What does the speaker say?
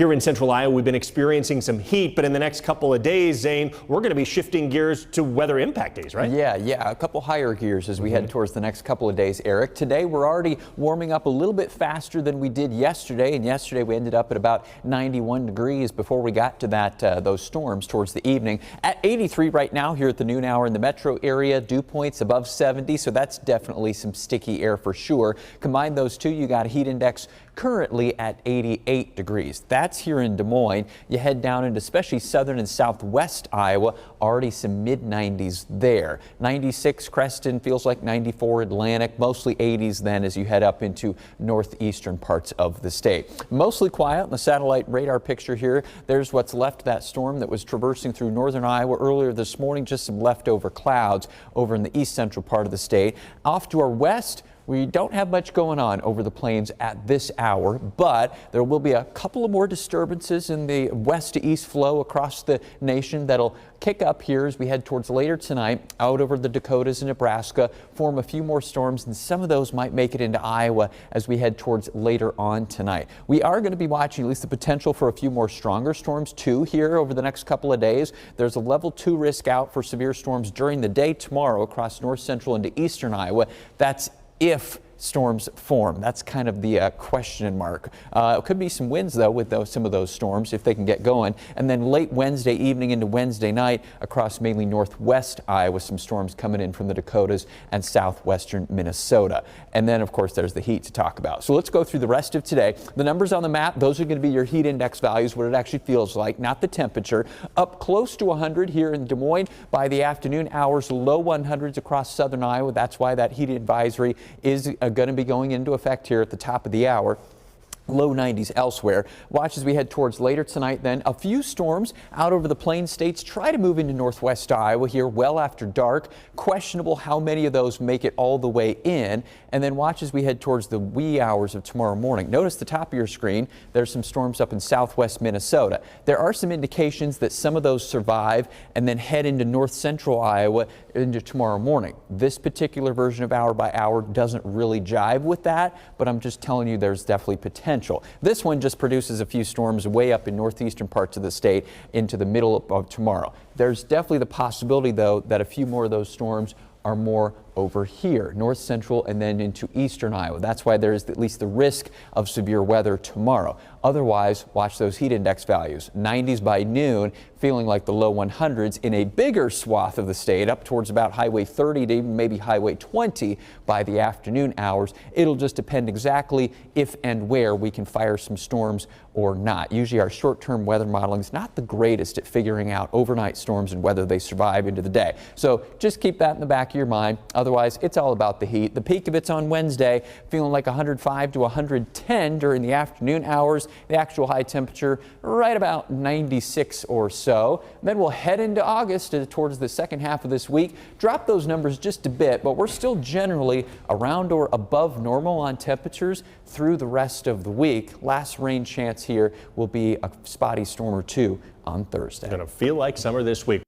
Here in central Iowa, we've been experiencing some heat, but in the next couple of days, Zane, we're going to be shifting gears to weather impact days, right? Yeah, a couple higher gears as we head towards the next couple of days, Eric. Today, we're already warming up a little bit faster than we did yesterday, and yesterday we ended up at about 91 degrees before we got to those storms towards the evening. At 83 right now here at the noon hour in the metro area, dew points above 70, so that's definitely some sticky air for sure. Combine those two, you got a heat index currently at 88 degrees. That's here in Des Moines. You head down into especially southern and southwest Iowa, already some mid-90s there. 96 Creston, feels like 94 Atlantic, mostly 80s then as you head up into northeastern parts of the state. Mostly quiet on the satellite radar picture here. There's what's left of that storm that was traversing through northern Iowa earlier this morning, just some leftover clouds over in the east central part of the state. Off to our west, we don't have much going on over the plains at this hour, but there will be a couple of more disturbances in the west to east flow across the nation that'll kick up here as we head towards later tonight out over the Dakotas and Nebraska, form a few more storms, and some of those might make it into Iowa as we head towards later on tonight. We are going to be watching at least the potential for a few more stronger storms too here over the next couple of days. There's a level 2 risk out for severe storms during the day tomorrow across north central into eastern Iowa. That's if storms form. That's kind of the question mark. It could be some winds though with some of those storms if they can get going. And then late Wednesday evening into Wednesday night across mainly northwest Iowa, some storms coming in from the Dakotas and southwestern Minnesota. And then of course there's the heat to talk about. So let's go through the rest of today. The numbers on the map, those are going to be your heat index values, what it actually feels like, not the temperature. Up close to 100 here in Des Moines by the afternoon hours, low 100s across southern Iowa. That's why that heat advisory is going to be going into effect here at the top of the hour. Low 90s elsewhere. Watch as we head towards later tonight then. A few storms out over the plains states try to move into northwest Iowa here well after dark. Questionable how many of those make it all the way in. And then watch as we head towards the wee hours of tomorrow morning. Notice the top of your screen. There's some storms up in southwest Minnesota. There are some indications that some of those survive and then head into north central Iowa into tomorrow morning. This particular version of hour by hour doesn't really jive with that, but I'm just telling you there's definitely potential. This one just produces a few storms way up in northeastern parts of the state into the middle of tomorrow. There's definitely the possibility, though, that a few more of those storms are more over here, north central and then into eastern Iowa. That's why there is at least the risk of severe weather tomorrow. Otherwise, watch those heat index values. 90s by noon, feeling like the low 100s in a bigger swath of the state, up towards about Highway 30 to even maybe Highway 20 by the afternoon hours. It'll just depend exactly if and where we can fire some storms or not. Usually our short-term weather modeling is not the greatest at figuring out overnight storms and whether they survive into the day. So just keep that in the back of your mind. Otherwise, it's all about the heat. The peak of it's on Wednesday, feeling like 105 to 110 during the afternoon hours. The actual high temperature right about 96 or so. Then we'll head into August towards the second half of this week. Drop those numbers just a bit, but we're still generally around or above normal on temperatures through the rest of the week. Last rain chance here will be a spotty storm or two on Thursday. It's going to feel like summer this week.